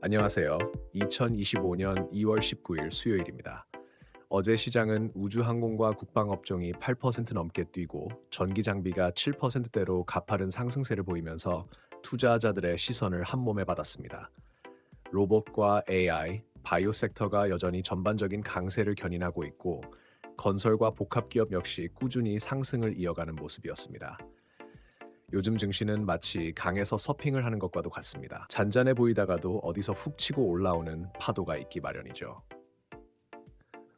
안녕하세요. 2025년 2월 19일 수요일입니다. 어제 시장은 우주항공과 국방업종이 8% 넘게 뛰고 전기 장비가 7%대로 가파른 상승세를 보이면서 투자자들의 시선을 한몸에 받았습니다. 로봇과 AI, 바이오 섹터가 여전히 전반적인 강세를 견인하고 있고 건설과 복합기업 역시 꾸준히 상승을 이어가는 모습이었습니다. 요즘 증시는 마치 강에서 서핑을 하는 것과도 같습니다. 잔잔해 보이다가도 어디서 훅 치고 올라오는 파도가 있기 마련이죠.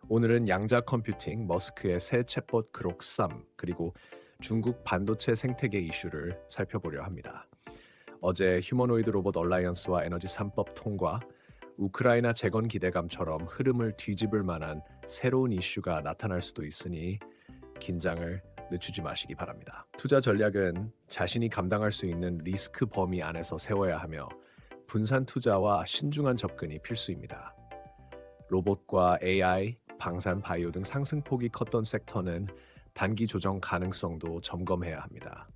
오늘은 양자 컴퓨팅, 머스크의 새 챗봇 그록 3, 그리고 중국 반도체 생태계 이슈를 살펴보려 합니다. 어제 휴머노이드 로봇 얼라이언스와 에너지 3법 통과, 우크라이나 재건 기대감처럼 흐름을 뒤집을 만한 새로운 이슈가 나타날 수도 있으니 긴장을 늦추지 마시기 바랍니다. 투자 전략은 자신이 감당할 수 있는 리스크 범위 안에서 세워야 하며 분산 투자와 신중한 접근이 필수입니다. 로봇과 AI, 방산 바이오 등 상승폭이 컸던 섹터는 단기 조정 가능성도 점검해야 합니다.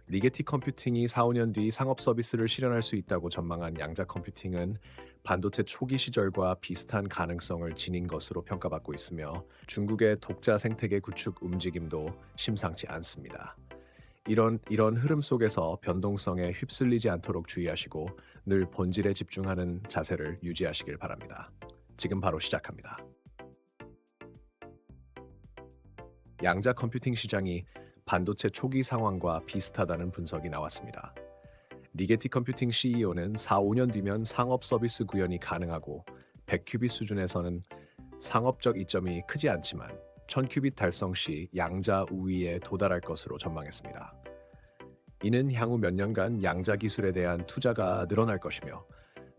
리게티 컴퓨팅이 4, 5년 뒤 상업 서비스를 실현할 수 있다고 전망한 양자 컴퓨팅은 반도체 초기 시절과 비슷한 가능성을 지닌 것으로 평가받고 있으며 중국의 독자 생태계 구축 움직임도 심상치 않습니다. 이런 흐름 속에서 변동성에 휩쓸리지 않도록 주의하시고 늘 본질에 집중하는 자세를 유지하시길 바랍니다. 지금 바로 시작합니다. 양자 컴퓨팅 시장이 반도체 초기 상황과 비슷하다는 분석이 나왔습니다. 리게티 컴퓨팅 CEO는 4, 5년 뒤면 상업 서비스 구현이 가능하고 100큐빗 수준에서는 상업적 이점이 크지 않지만 1000큐빗 달성 시 양자 우위에 도달할 것으로 전망했습니다. 이는 향후 몇 년간 양자 기술에 대한 투자가 늘어날 것이며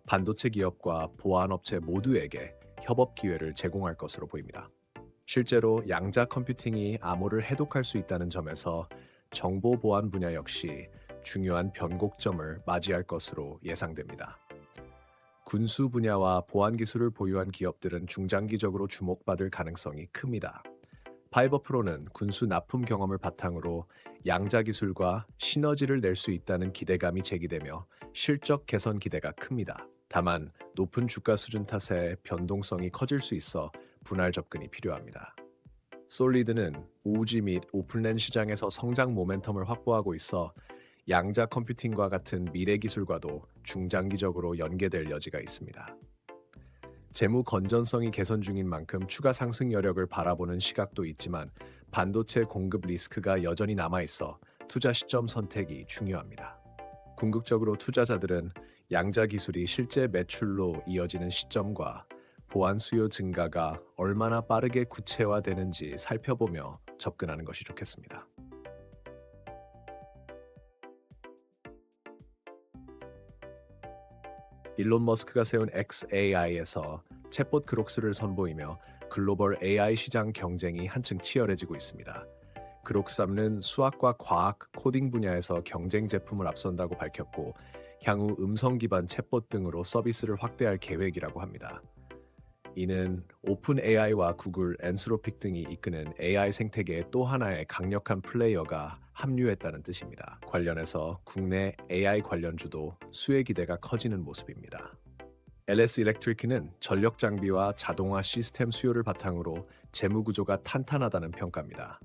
반도체 기업과 보안업체 모두에게 협업 기회를 제공할 것으로 보입니다. 실제로 양자 컴퓨팅이 암호를 해독할 수 있다는 점에서 정보 보안 분야 역시 중요한 변곡점을 맞이할 것으로 예상됩니다. 군수 분야와 보안 기술을 보유한 기업들은 중장기적으로 주목받을 가능성이 큽니다. 파이버 프로는 군수 납품 경험을 바탕으로 양자 기술과 시너지를 낼 수 있다는 기대감이 제기되며 실적 개선 기대가 큽니다. 다만 높은 주가 수준 탓에 변동성이 커질 수 있어 분할 접근이 필요합니다. 솔리드는 오지 및 오픈랜 시장에서 성장 모멘텀을 확보하고 있어 양자 컴퓨팅과 같은 미래 기술과도 중장기적으로 연계될 여지가 있습니다. 재무 건전성이 개선 중인 만큼 추가 상승 여력을 바라보는 시각도 있지만 반도체 공급 리스크가 여전히 남아있어 투자 시점 선택이 중요합니다. 궁극적으로 투자자들은 양자 기술이 실제 매출로 이어지는 시점과 보안 수요 증가가 얼마나 빠르게 구체화되는지 살펴보며 접근하는 것이 좋겠습니다. 일론 머스크가 세운 xAI에서 챗봇 그록스를 선보이며 글로벌 AI 시장 경쟁이 한층 치열해지고 있습니다. 그록3는 수학과 과학, 코딩 분야에서 경쟁 제품을 앞선다고 밝혔고 향후 음성 기반 챗봇 등으로 서비스를 확대할 계획이라고 합니다. 이는 오픈 AI와 구글, 엔스로픽 등이 이끄는 AI 생태계의 또 하나의 강력한 플레이어가 합류했다는 뜻입니다. 관련해서 국내 AI 관련주도 수혜 기대가 커지는 모습입니다. LS 일렉트리크는 전력 장비와 자동화 시스템 수요를 바탕으로 재무 구조가 탄탄하다는 평가입니다.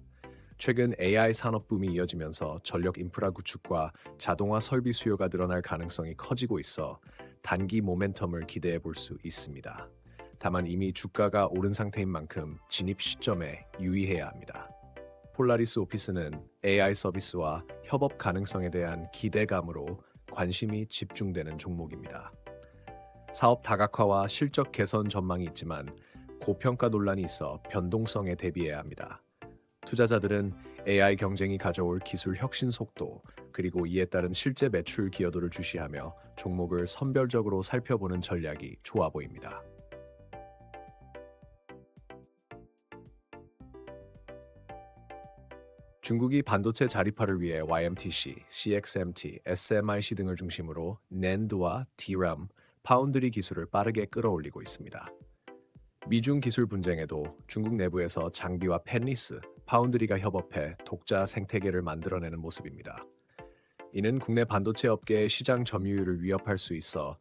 최근 AI 산업 붐이 이어지면서 전력 인프라 구축과 자동화 설비 수요가 늘어날 가능성이 커지고 있어 단기 모멘텀을 기대해 볼 수 있습니다. 다만 이미 주가가 오른 상태인 만큼 진입 시점에 유의해야 합니다. 폴라리스 오피스는 AI 서비스와 협업 가능성에 대한 기대감으로 관심이 집중되는 종목입니다. 사업 다각화와 실적 개선 전망이 있지만 고평가 논란이 있어 변동성에 대비해야 합니다. 투자자들은 AI 경쟁이 가져올 기술 혁신 속도, 그리고 이에 따른 실제 매출 기여도를 주시하며 종목을 선별적으로 살펴보는 전략이 좋아 보입니다. 중국이 반도체 자립화를 위해 YMTC, CXMT, SMIC 등을 중심으로 NAND와 DRAM, 파운드리 기술을 빠르게 끌어올리고 있습니다. 미중 기술 분쟁에도 중국 내부에서 장비와 펜리스, 파운드리가 협업해 독자 생태계를 만들어내는 모습입니다. 이는 국내 반도체 업계의 시장 점유율을 위협할 수 있어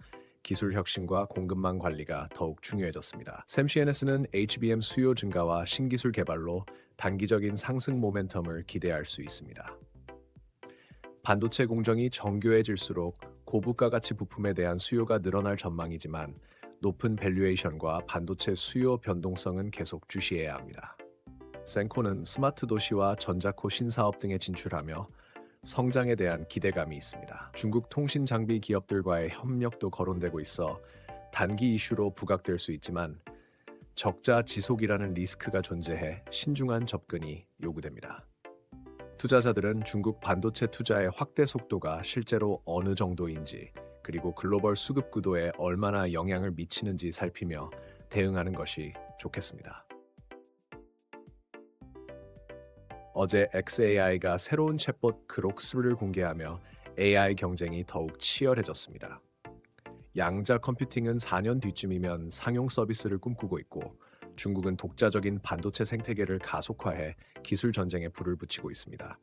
기술 혁신과 공급망 관리가 더욱 중요해졌습니다. 샘CNS는 HBM 수요 증가와 신기술 개발로 단기적인 상승 모멘텀을 기대할 수 있습니다. 반도체 공정이 정교해질수록 고부가 가치 부품에 대한 수요가 늘어날 전망이지만 높은 밸류에이션과 반도체 수요 변동성은 계속 주시해야 합니다. 센코는 스마트 도시와 전자코 신사업 등에 진출하며 성장에 대한 기대감이 있습니다. 중국 통신 장비 기업들과의 협력도 거론되고 있어 단기 이슈로 부각될 수 있지만 적자 지속이라는 리스크가 존재해 신중한 접근이 요구됩니다. 투자자들은 중국 반도체 투자의 확대 속도가 실제로 어느 정도인지 그리고 글로벌 수급 구도에 얼마나 영향을 미치는지 살피며 대응하는 것이 좋겠습니다. 어제 xAI가 새로운 챗봇 그록스를 공개하며 AI 경쟁이 더욱 치열해졌습니다. 양자 컴퓨팅은 4년 뒤쯤이면 상용 서비스를 꿈꾸고 있고 중국은 독자적인 반도체 생태계를 가속화해 기술 전쟁에 불을 붙이고 있습니다.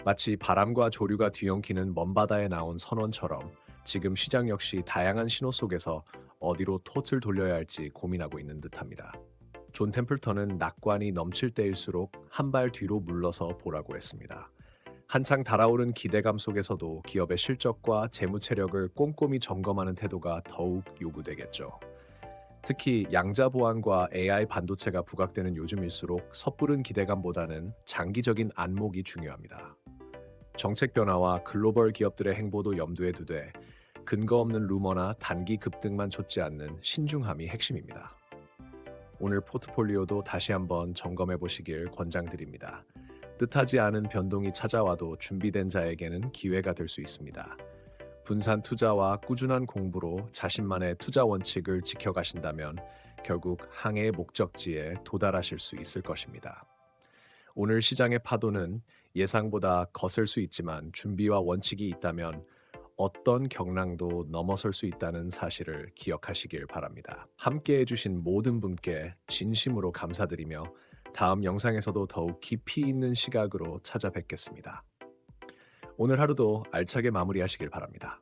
마치 바람과 조류가 뒤엉키는 먼바다에 나온 선원처럼 지금 시장 역시 다양한 신호 속에서 어디로 톳을 돌려야 할지 고민하고 있는 듯합니다. 존 템플턴은 낙관이 넘칠 때일수록 한 발 뒤로 물러서 보라고 했습니다. 한창 달아오른 기대감 속에서도 기업의 실적과 재무 체력을 꼼꼼히 점검하는 태도가 더욱 요구되겠죠. 특히 양자 보안과 AI 반도체가 부각되는 요즘일수록 섣부른 기대감보다는 장기적인 안목이 중요합니다. 정책 변화와 글로벌 기업들의 행보도 염두에 두되 근거 없는 루머나 단기 급등만 좇지 않는 신중함이 핵심입니다. 오늘 포트폴리오도 다시 한번 점검해 보시길 권장드립니다. 뜻하지 않은 변동이 찾아와도 준비된 자에게는 기회가 될 수 있습니다. 분산 투자와 꾸준한 공부로 자신만의 투자 원칙을 지켜가신다면 결국 항해의 목적지에 도달하실 수 있을 것입니다. 오늘 시장의 파도는 예상보다 거셀 수 있지만 준비와 원칙이 있다면 어떤 경랑도 넘어설 수 있다는 사실을 기억하시길 바랍니다. 함께 해주신 모든 분께 진심으로 감사드리며 다음 영상에서도 더욱 깊이 있는 시각으로 찾아뵙겠습니다. 오늘 하루도 알차게 마무리하시길 바랍니다.